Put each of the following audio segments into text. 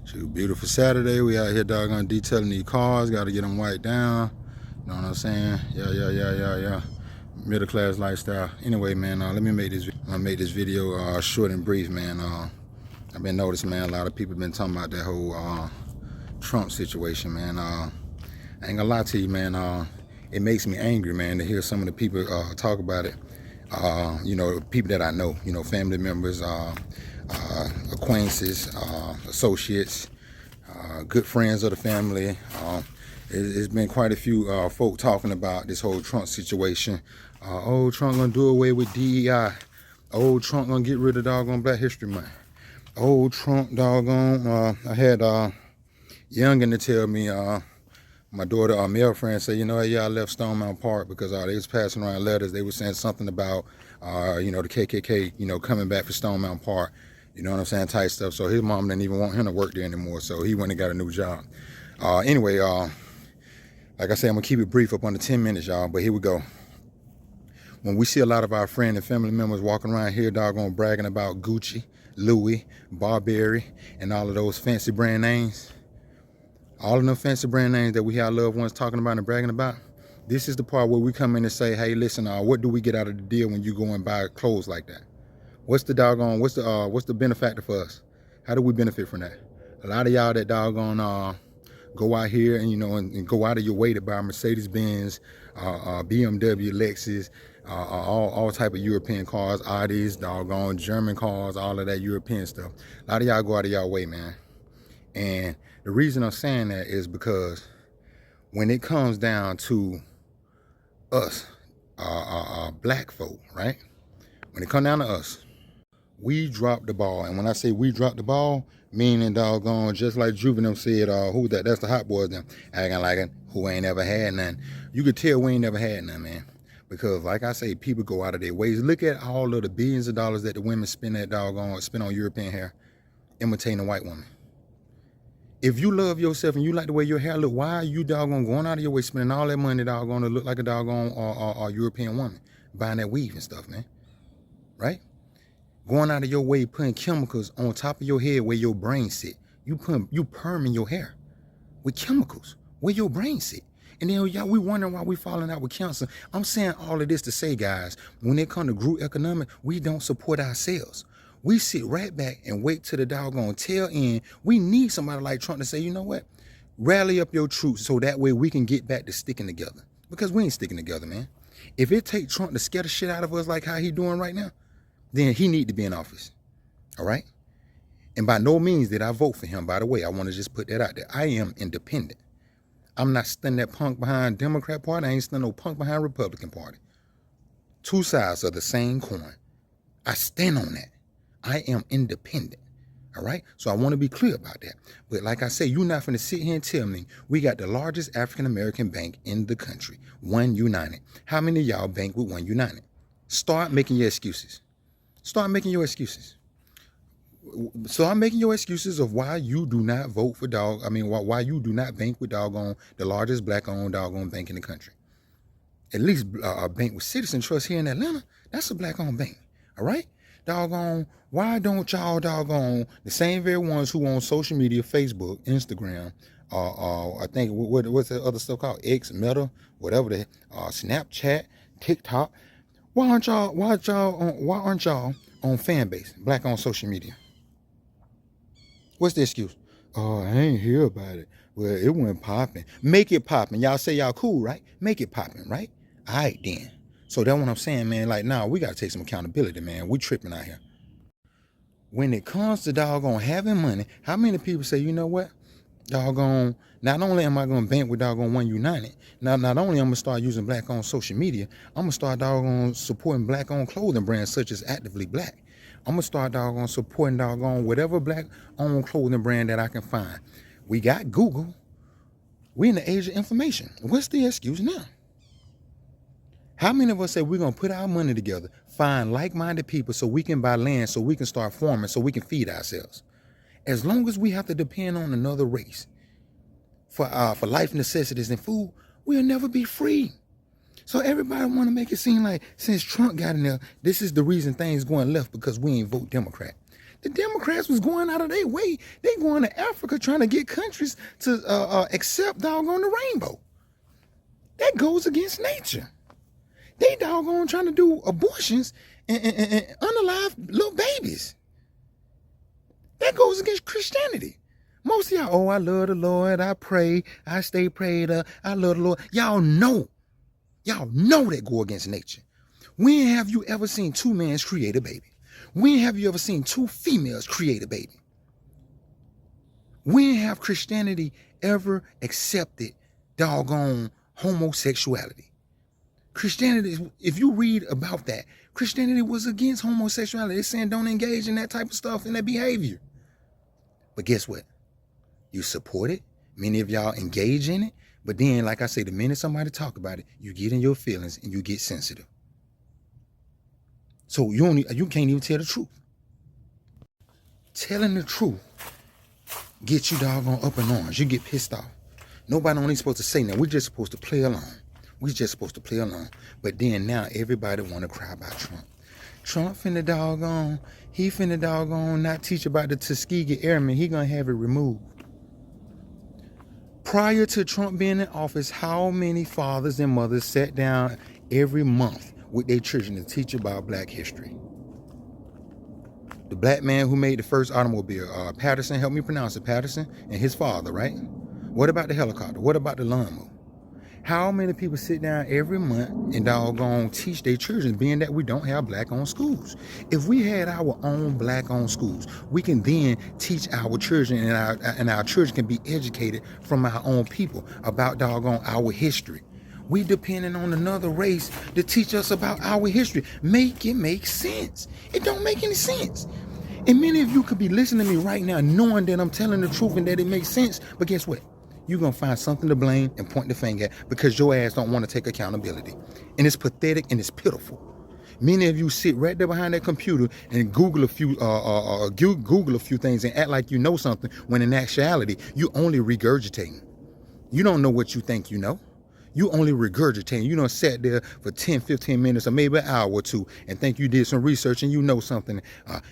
Shoot, beautiful Saturday. We out here doggone detailing these cars. Got to get them wiped down. You know what I'm saying? Yeah. Middle class lifestyle. Anyway, man, let me make this. I'm gonna make this video short and brief, man. I've been noticing, man, a lot of people been talking about that whole Trump situation, man. I ain't gonna lie to you, man. It makes me angry, man, to hear some of the people talk about it. You know, people that I know, you know, family members, acquaintances, associates, good friends of the family. It's been quite a few folk talking about this whole Trump situation. Oh, Trump gonna do away with DEI. Oh, Trump gonna get rid of doggone Black History Month. Oh, Trump doggone. I had youngin to tell me, my daughter, male friend, said, you know, yeah, I left Stone Mountain Park because they was passing around letters. They were saying something about, you know, the KKK, you know, coming back for Stone Mountain Park. You know what I'm saying? Type stuff. So his mom didn't even want him to work there anymore. So he went and got a new job. Anyway, like I said, I'm going to keep it brief up under 10 minutes, y'all. But here we go. When we see a lot of our friends and family members walking around here, doggone bragging about Gucci, Louis, Burberry, and all of those fancy brand names, all of them fancy brand names that we hear our loved ones talking about and bragging about, this is the part where we come in and say, hey, listen, what do we get out of the deal when you go and buy clothes like that? What's the benefactor for us? How do we benefit from that? A lot of y'all that doggone go out here and, you know, and go out of your way to buy Mercedes-Benz, BMW, Lexus, all type of European cars, Audis, doggone German cars, all of that European stuff. A lot of y'all go out of y'all way, man. And the reason I'm saying that is because when it comes down to us, black folk, right? When it comes down to us, we dropped the ball. And when I say we dropped the ball, meaning doggone, just like Juvenile said, who that? That's the hot boys them, acting like it, who ain't ever had none. You could tell we ain't never had none, man. Because like I say, people go out of their ways. Look at all of the billions of dollars that the women spend on European hair, imitating a white woman. If you love yourself and you like the way your hair look, why are you doggone going out of your way spending all that money doggone to look like a doggone European woman, buying that weave and stuff, man? Right? Going out of your way, putting chemicals on top of your head where your brain sit. You perming your hair with chemicals where your brain sit. And then y'all, we wondering why we falling out with cancer. I'm saying all of this to say, guys, when it comes to group economic, we don't support ourselves. We sit right back and wait till the doggone tail end. We need somebody like Trump to say, you know what? Rally up your troops so that way we can get back to sticking together. Because we ain't sticking together, man. If it take Trump to scare the shit out of us like how he doing right now, then he need to be in office, all right? And by no means did I vote for him, by the way. I want to just put that out there. I am independent. I'm not standing that punk behind Democrat Party. I ain't standing no punk behind Republican Party. Two sides of the same coin. I stand on that. I am independent, all right? So I want to be clear about that. But like I say, you're not going to sit here and tell me we got the largest African-American bank in the country, One United. How many of y'all bank with One United? Start making your excuses. Start making your excuses. Start making your excuses of why you do not vote for why you do not bank with doggone the largest black-owned doggone bank in the country. At least a bank with Citizen Trust here in Atlanta, that's a black-owned bank, all right? Doggone, why don't y'all doggone the same very ones who on social media, Facebook, Instagram, I think what's that other stuff called? X, Meta, whatever the Snapchat, TikTok. Why aren't y'all on fan base, black on social media? What's the excuse? Oh, I ain't hear about it. Well, it went popping. Make it popping. Y'all say y'all cool, right? Make it popping, right? All right, then. So that's what I'm saying, man. Like, nah, we got to take some accountability, man. We tripping out here. When it comes to doggone having money, how many people say, you know what? Doggone, not only am I going to bank with doggone One United, not only I'm going to start using black-owned social media, I'm going to start doggone supporting black-owned clothing brands such as Actively Black. I'm going to start doggone supporting doggone whatever black-owned clothing brand that I can find. We got Google. We in the age of information. What's the excuse now? How many of us say we're going to put our money together, find like-minded people so we can buy land, so we can start farming, so we can feed ourselves? As long as we have to depend on another race for life necessities and food, we'll never be free. So everybody want to make it seem like since Trump got in there, this is the reason things going left because we ain't vote Democrat. The Democrats was going out of their way. They going to Africa trying to get countries to accept doggone the rainbow. That goes against nature. They doggone trying to do abortions and unalive little babies. That goes against Christianity. Most of y'all, oh, I love the Lord, I pray, I stay prayed up, I love the Lord. Y'all know that go against nature. When have you ever seen two men create a baby? When have you ever seen two females create a baby? When have Christianity ever accepted doggone homosexuality? Christianity, if you read about that, Christianity was against homosexuality. It's saying don't engage in that type of stuff and that behavior. But guess what? You support it. Many of y'all engage in it. But then, like I say, the minute somebody talk about it, you get in your feelings and you get sensitive. So you can't even tell the truth. Telling the truth gets you doggone up in arms. You get pissed off. Nobody only supposed to say nothing. We're just supposed to play along. We're just supposed to play along. But then now everybody want to cry about Trump. Trump finna doggone not teach about the Tuskegee Airmen. He gonna have it removed. Prior to Trump being in office, how many fathers and mothers sat down every month with their children to teach about black history? The black man who made the first automobile, Patterson, help me pronounce it, Patterson, and his father, right? What about the helicopter? What about the lawnmower? How many people sit down every month and doggone teach their children, being that we don't have black-owned schools? If we had our own black-owned schools, we can then teach our children, and our children can be educated from our own people about doggone our history. We depending on another race to teach us about our history. Make it make sense. It don't make any sense. And many of you could be listening to me right now knowing that I'm telling the truth and that it makes sense, but guess what? You're going to find something to blame and point the finger at because your ass don't want to take accountability. And it's pathetic and it's pitiful. Many of you sit right there behind that computer and Google a few things and act like you know something when in actuality, you only regurgitating. You don't know what you think you know. You only regurgitating. You done sat there for 10, 15 minutes or maybe an hour or two and think you did some research and you know something.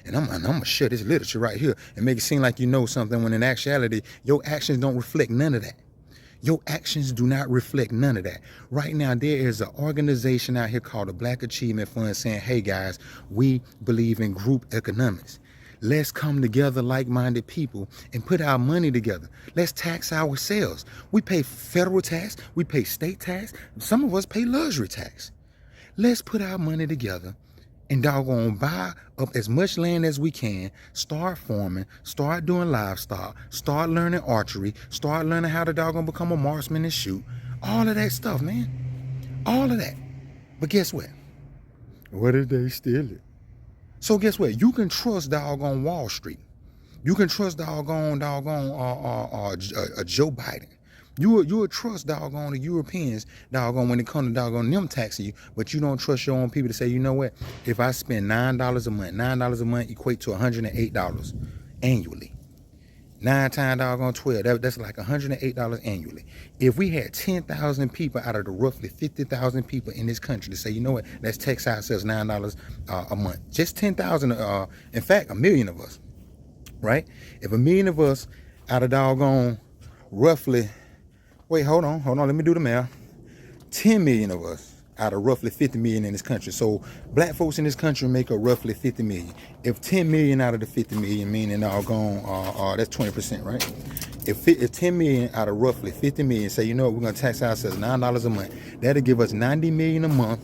And I'm going to share this literature right here and make it seem like you know something when in actuality, your actions don't reflect none of that. Your actions do not reflect none of that. Right now, there is an organization out here called the Black Achievement Fund saying, hey guys, we believe in group economics. Let's come together like-minded people and put our money together. Let's tax ourselves. We pay federal tax. We pay state tax. Some of us pay luxury tax. Let's put our money together and doggone buy up as much land as we can, start farming, start doing livestock, start learning archery, start learning how to doggone become a marksman and shoot. All of that stuff, man. All of that. But guess what? What if they steal it? So guess what? You can trust doggone Wall Street. You can trust doggone Joe Biden. You will trust doggone the Europeans doggone when it comes to doggone them taxing you, but you don't trust your own people to say, you know what? If I spend $9 a month equate to $108 annually. 9 times doggone 12, that's like $108 annually. If we had 10,000 people out of the roughly 50,000 people in this country to say, you know what, let's tax ourselves $9 a month. Just 10,000, in fact, 1 million of us, right? If 1 million of us out of doggone roughly, wait, hold on, let me do the math. 10 million of us out of roughly 50 million in this country. So black folks in this country make up roughly 50 million. If 10 million out of the 50 million, meaning doggone, that's 20%, right? If 10 million out of roughly 50 million say, you know what, we're going to tax ourselves $9 a month, that'll give us 90 million a month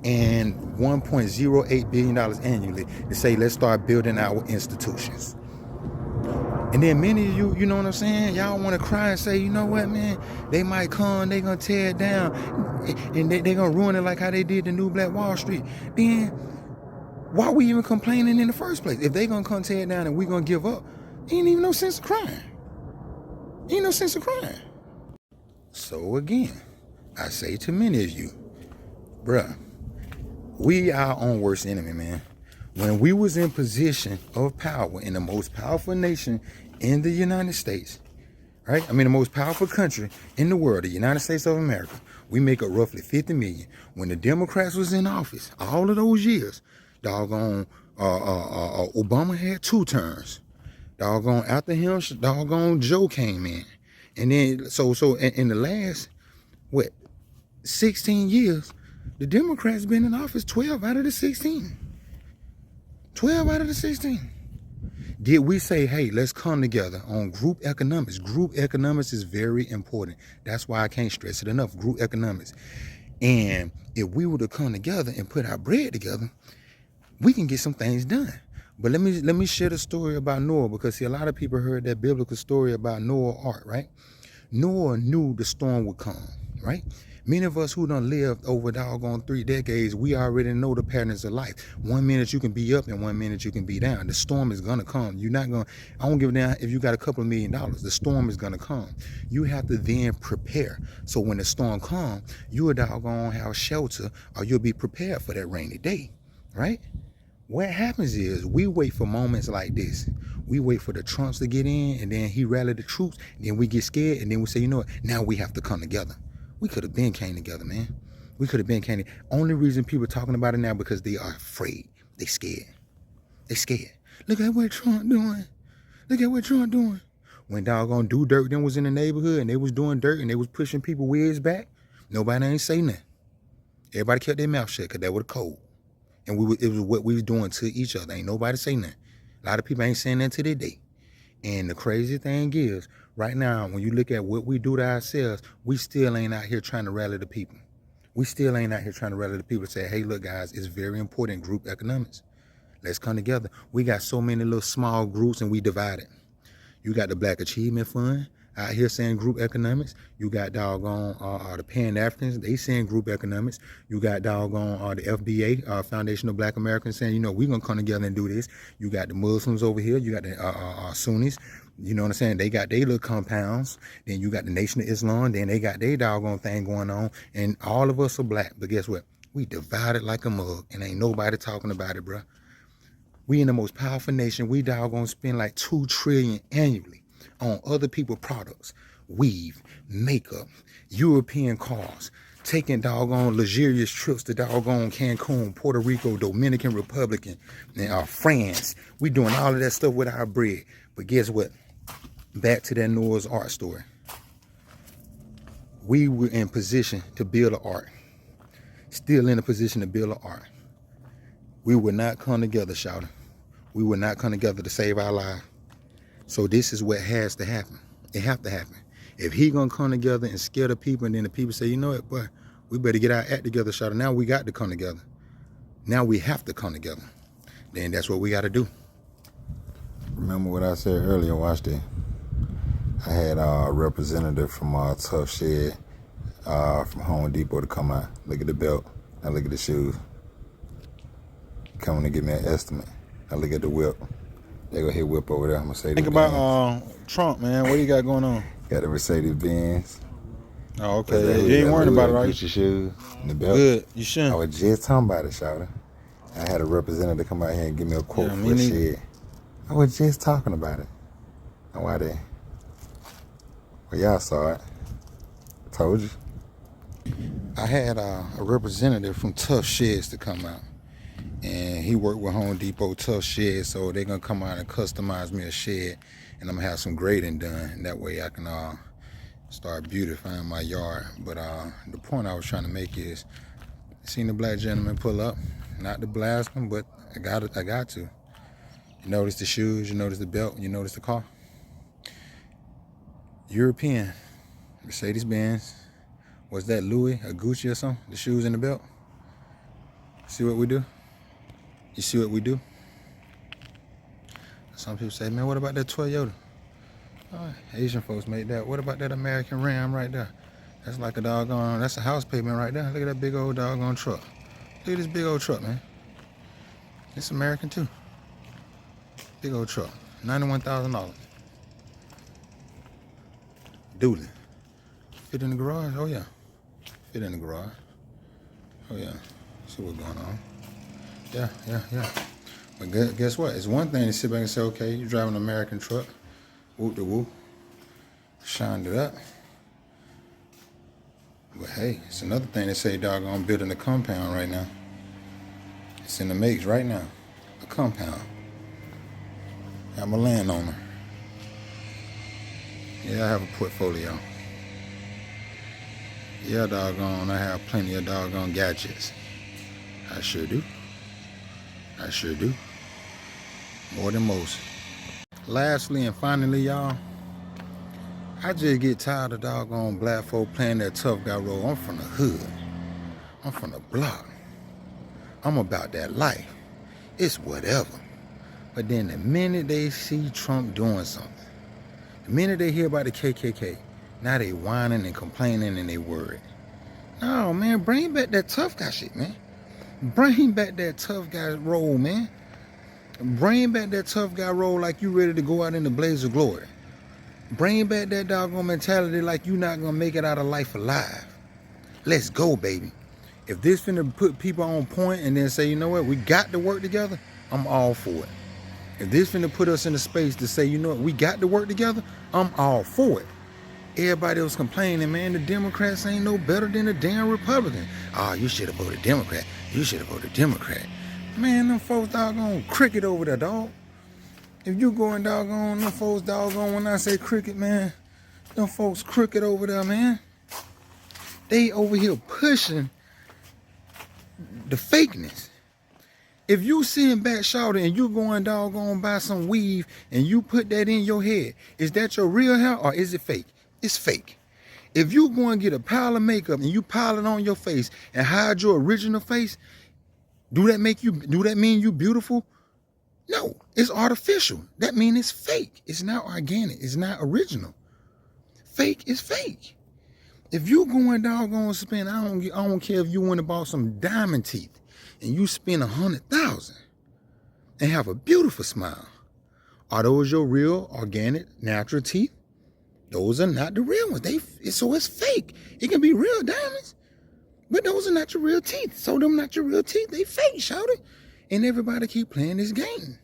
and $1.08 billion annually to say, let's start building our institutions. And then many of you, you know what I'm saying? Y'all want to cry and say, you know what, man? They might come, they going to tear it down, and they going to ruin it like how they did the New Black Wall Street. Then, why are we even complaining in the first place? If they going to come tear it down and we going to give up, ain't even no sense of crying. Ain't no sense of crying. So again, I say to many of you, bruh, we our own worst enemy, man. When we was in position of power in the most powerful nation in the United States, right? I mean, the most powerful country in the world, the United States of America, we make up roughly 50 million. When the Democrats was in office, all of those years, doggone, Obama had 2 terms. Doggone after him, doggone Joe came in, and then so in the last 16 years, the Democrats been in office 12 out of the 16. 12 out of the 16. Did we say, hey, let's come together on group economics? Group economics is very important. That's why I can't stress it enough. Group economics. And if we were to come together and put our bread together, we can get some things done. But let me share the story about Noah, because see, a lot of people heard that biblical story about Noah Ark, right? Noah knew the storm would come, right? Many of us who done lived over doggone 3 decades, we already know the patterns of life. 1 minute you can be up and 1 minute you can be down. The storm is gonna come. You're not gonna, I don't give a damn if you got a couple of $1 million. The storm is gonna come. You have to then prepare. So when the storm comes, you'll doggone have shelter, or you'll be prepared for that rainy day, right? What happens is we wait for moments like this. We wait for the Trumps to get in, and then he rallied the troops, and then we get scared, and then we say, you know what, now we have to come together. We could have been came together, man. We could have been came together. Only reason people are talking about it now because they are afraid. They scared. They scared. Look at what Trump doing. Look at what Trump doing. When doggone Do Dirt then was in the neighborhood, and they was doing dirt, and they was pushing people wigs back, nobody ain't say nothing. Everybody kept their mouth shut because they were cold. And it was what we was doing to each other. Ain't nobody say nothing. A lot of people ain't saying that to their day. And the crazy thing is, right now, when you look at what we do to ourselves, we still ain't out here trying to rally the people. We still ain't out here trying to rally the people to say, hey, look, guys, it's very important, group economics. Let's come together. We got so many little small groups, and we divided. You got the Black Achievement Fund out here saying group economics. You got doggone the Pan-Africans, they saying group economics. You got doggone the FBA, Foundation of Black Americans, saying, you know, we're going to come together and do this. You got the Muslims over here. You got the Sunnis. You know what I'm saying? They got their little compounds. Then you got the Nation of Islam. Then they got their doggone thing going on. And all of us are black. But guess what? We divided like a mug, and ain't nobody talking about it, bro. We in the most powerful nation. We doggone spend like $2 trillion annually on other people's products, weave, makeup, European cars, taking doggone luxurious trips to doggone Cancun, Puerto Rico, Dominican Republic, and France. We doing all of that stuff with our bread. But guess what? Back to that Noah's Ark story. We were in position to build an ark. Still in a position to build an ark. We would not come together, shouting. We would not come together to save our lives. So this is what has to happen. It have to happen. If he gonna come together and scare the people, and then the people say, you know what, boy, we better get our act together, shouting. Now we got to come together. Now we have to come together. Then that's what we got to do. Remember what I said earlier, watch this. I had a representative from Tough Shed from Home Depot to come out. Look at the belt. Now look at the shoes. Coming to give me an estimate. Now look at the whip. They go hit whip over there. Mercedes. Think about Trump, man. What do you got going on? Got the Mercedes Benz. Oh, okay. You ain't worried about it, right? Gucci shoes and the belt. Good. You shouldn't. I was just talking about it, shouter. I had a representative come out here and give me a quote for a shed. I was just talking about it. Now why they? Well, y'all saw it. I told you. I had a representative from Tough Sheds to come out. And he worked with Home Depot Tough Shed, so they're gonna come out and customize me a shed, and I'm gonna have some grading done, and that way I can start beautifying my yard. But the point I was trying to make is, seen the black gentleman pull up, not to blast him, but I got to. You notice the shoes, you notice the belt, you notice the car. European, Mercedes-Benz. Was that Louis or Gucci or something? The shoes and the belt. See what we do? You see what we do? Some people say, man, what about that Toyota? Oh, Asian folks made that. What about that American Ram right there? That's like a doggone, that's a house pavement right there. Look at that big old doggone truck. Look at this big old truck, man. It's American too. Big old truck. $91,000. Dooley. Fit in the garage? Oh yeah. Fit in the garage. Oh yeah. See what's going on. Yeah. But guess what? It's one thing to sit back and say, okay, you're driving an American truck. Whoop de whoop. Shined it up. But hey, it's another thing to say, doggone, building a compound right now. It's in the makes right now. a compound. I'm a landowner. Yeah, I have a portfolio. Yeah, doggone, I have plenty of doggone gadgets. I sure do. I sure do. More than most. Lastly and finally, y'all, I just get tired of doggone black folk playing that tough guy role. I'm from the hood. I'm from the block. I'm about that life. It's whatever. But then the minute they see Trump doing something, the minute they hear about the KKK, now they whining and complaining and they worried. No, man, bring back that tough guy shit, man. Bring back that tough guy role, man. Bring back that tough guy role like you ready to go out in the blaze of glory. Bring back that doggone mentality like you not gonna make it out of life alive. Let's go, baby. If this finna put people on point and then say, you know what, we got to work together, I'm all for it. If this finna put us in a space to say, you know what, we got to work together, I'm all for it. Everybody was complaining, man, the Democrats ain't no better than the damn Republicans. Oh, you should have voted Democrat. You should have voted Democrat. Man, them folks doggone cricket over there, dog. If you going doggone, them folks doggone, when I say cricket, man, them folks crooked over there, man. They over here pushing the fakeness. If you sitting back shouting and you going doggone buy some weave and you put that in your head, is that your real hair or is it fake? It's fake. If you go and get a pile of makeup and you pile it on your face and hide your original face, do that mean you beautiful? No, it's artificial. That means it's fake. It's not organic. It's not original. Fake is fake. If you going doggone spend, I don't care if you went and bought some diamond teeth and you spend 100,000 and have a beautiful smile. Are those your real, organic, natural teeth? Those are not the real ones. So it's fake. It can be real diamonds, but those are not your real teeth. So them not your real teeth. They fake, shout it. And everybody keep playing this game.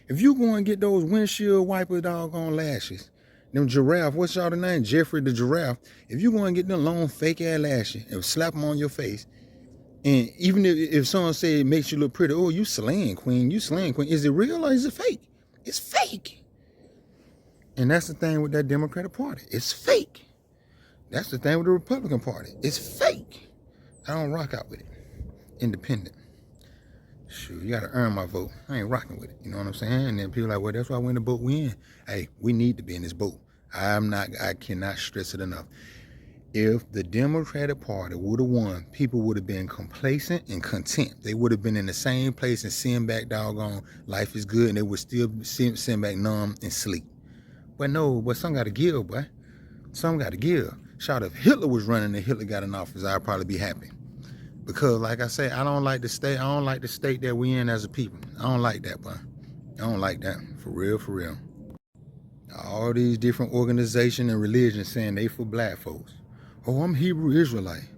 If you go and get those windshield wiper doggone lashes, them giraffe, what's y'all the name? Jeffrey the giraffe. If you go and get them long fake ass lashes and slap them on your face, and even if someone say it makes you look pretty, oh, you slaying queen, is it real or is it fake? It's fake. And that's the thing with that Democratic Party. It's fake. That's the thing with the Republican Party. It's fake. I don't rock out with it. Independent. Shoot, you got to earn my vote. I ain't rocking with it. You know what I'm saying? And then people are like, well, that's why we're in the boat we in. Hey, we need to be in this boat. I cannot stress it enough. If the Democratic Party would have won, people would have been complacent and content. They would have been in the same place and sitting back doggone, life is good, and they would still sitting back numb and sleep. But no, but some got to give, boy. Some got to give. Shout, if Hitler was running and Hitler got in office, I'd probably be happy. Because, like I say, I don't like the state that we in as a people. I don't like that, boy. I don't like that. For real, for real. All these different organizations and religions saying they for black folks. Oh, I'm Hebrew Israelite.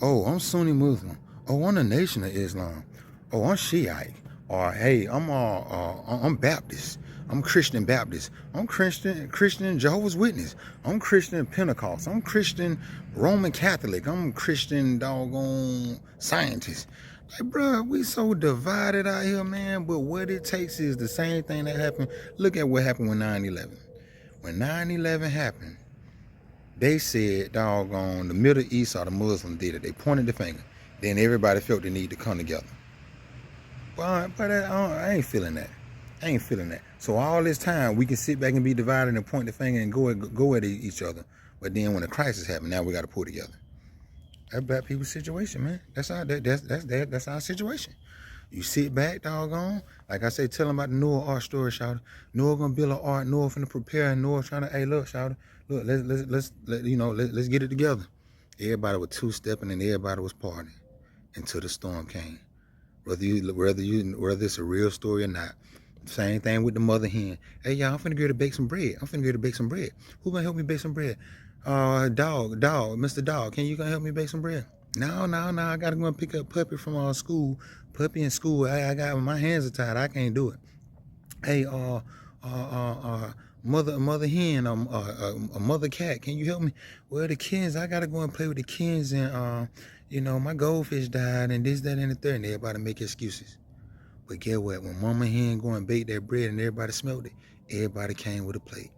Oh, I'm Sunni Muslim. Oh, I'm the Nation of Islam. Oh, I'm Shiite. Or, hey, I'm Baptist. I'm Christian Baptist. I'm Christian Jehovah's Witness. I'm Christian Pentecost. I'm Christian Roman Catholic. I'm Christian doggone scientist. Like, bro, we so divided out here, man. But what it takes is the same thing that happened. Look at what happened with 9/11. When 9/11 happened, they said, doggone, the Middle East or the Muslims did it. They pointed the finger. Then everybody felt the need to come together. But I ain't feeling that. I ain't feeling that. So all this time, we can sit back and be divided and point the finger and go at each other. But then when a crisis happened, now we got to pull together. That's black people's situation, man. That's our situation. You sit back, doggone. Like I say, tell them about the Noah art story, shout. Noah gonna build an art. Noah finna prepare, and Noah trying to, hey, look, shout. Look, let's get it together. Everybody was two-stepping and everybody was partying until the storm came. Whether it's a real story or not. Same thing with the mother hen. Hey, y'all, I'm finna get to bake some bread. Who gonna help me bake some bread? Mr. Dog, can you gonna help me bake some bread? No, I gotta go and pick up Puppy from school. Puppy in school, I got, my hands are tied, I can't do it. Hey, mother hen, a mother cat, can you help me? Well, the kids, I gotta go and play with the kids, and my goldfish died, and this, that, and the third, and everybody make excuses. But get what? When Mama Hen go and bake that bread and everybody smelled it, everybody came with a plate.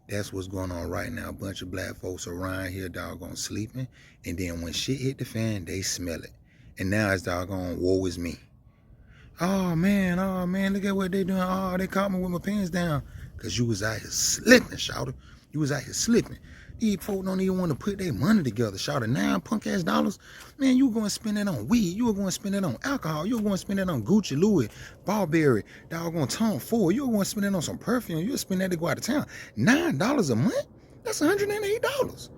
That's what's going on right now. A bunch of black folks around here doggone sleeping. And then when shit hit the fan, they smell it. And now it's doggone woe is me. Oh man, look at what they doing. Oh, they caught me with my pants down. Because you was out here slipping, shouter. You was out here slipping. These folks don't even want to put their money together, shouter. $9 punk ass dollars. Man, you were going to spend it on weed. You were going to spend it on alcohol. You were going to spend it on Gucci, Louis, Burberry, doggone Tom Ford. You were going to spend it on some perfume. You were spend that to go out of town. $9 a month? That's $108.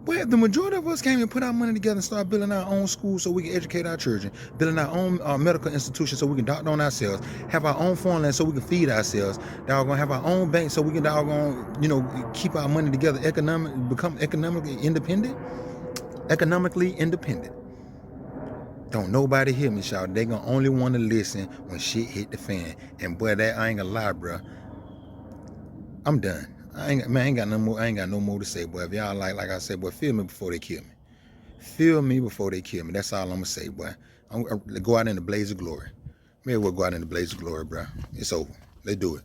Well, the majority of us came and put our money together and started building our own schools so we can educate our children, building our own medical institutions so we can doctor on ourselves, have our own farm land so we can feed ourselves, doggone have our own bank so we can doggone, keep our money together, become economically independent. Don't nobody hear me, shout. They gonna only want to listen when shit hit the fan. And boy, that I ain't gonna lie, bro. I'm done. I ain't got no more to say, boy. If y'all like I said, boy, feel me before they kill me. Feel me before they kill me. That's all I'm gonna say, boy. I'm gonna go out in the blaze of glory. Maybe we'll go out in the blaze of glory, bro. It's over. Let's do it.